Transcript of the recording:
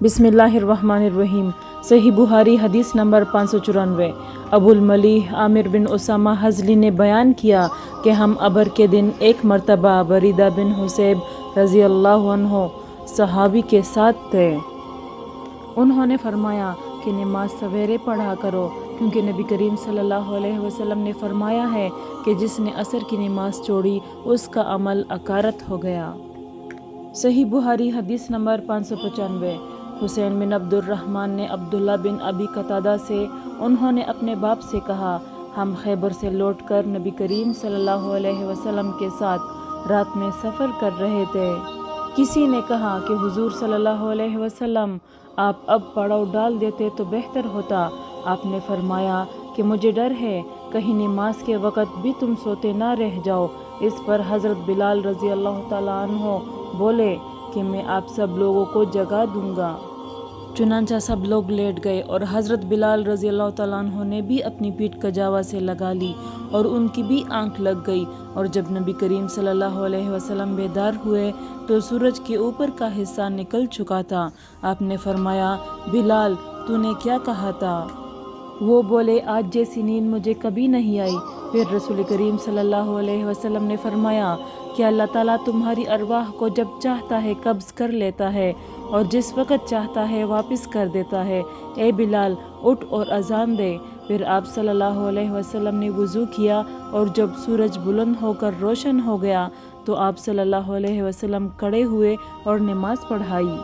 بسم اللہ الرحمن الرحیم۔ صحیح بخاری حدیث نمبر 594۔ ابو الملیح عامر بن اسامہ حضلی نے بیان کیا کہ ہم ابر کے دن ایک مرتبہ بریدہ بن حصیب رضی اللہ عنہ صحابی کے ساتھ تھے۔ انہوں نے فرمایا کہ نماز سویرے پڑھا کرو، کیونکہ نبی کریم صلی اللہ علیہ وسلم نے فرمایا ہے کہ جس نے عصر کی نماز چھوڑی اس کا عمل اکارت ہو گیا۔ صحیح بخاری حدیث نمبر 595۔ حسین بن عبد الرحمن نے عبداللہ بن ابی قتادہ سے انہوں نے اپنے باپ سے کہا، ہم خیبر سے لوٹ کر نبی کریم صلی اللہ علیہ وسلم کے ساتھ رات میں سفر کر رہے تھے۔ کسی نے کہا کہ حضور صلی اللہ علیہ وسلم آپ اب پڑاؤ ڈال دیتے تو بہتر ہوتا۔ آپ نے فرمایا کہ مجھے ڈر ہے کہیں نماز کے وقت بھی تم سوتے نہ رہ جاؤ۔ اس پر حضرت بلال رضی اللہ تعالیٰ عنہ بولے کہ میں آپ سب لوگوں کو جگا دوں گا۔ چنانچہ سب لوگ لیٹ گئے اور حضرت بلال رضی اللہ تعالیٰ عنہ نے بھی اپنی پیٹھ کجاوا سے لگا لی اور ان کی بھی آنکھ لگ گئی، اور جب نبی کریم صلی اللہ علیہ وسلم بیدار ہوئے تو سورج کے اوپر کا حصہ نکل چکا تھا۔ آپ نے فرمایا، بلال تو نے کیا کہا تھا؟ وہ بولے، آج جیسی نیند مجھے کبھی نہیں آئی۔ پھر رسول کریم صلی اللہ علیہ وسلم نے فرمایا کہ اللہ تعالیٰ تمہاری ارواح کو جب چاہتا ہے قبض کر لیتا ہے اور جس وقت چاہتا ہے واپس کر دیتا ہے۔ اے بلال اٹھ اور اذان دے۔ پھر آپ صلی اللہ علیہ وسلم نے وضو کیا، اور جب سورج بلند ہو کر روشن ہو گیا تو آپ صلی اللہ علیہ وسلم کھڑے ہوئے اور نماز پڑھائی۔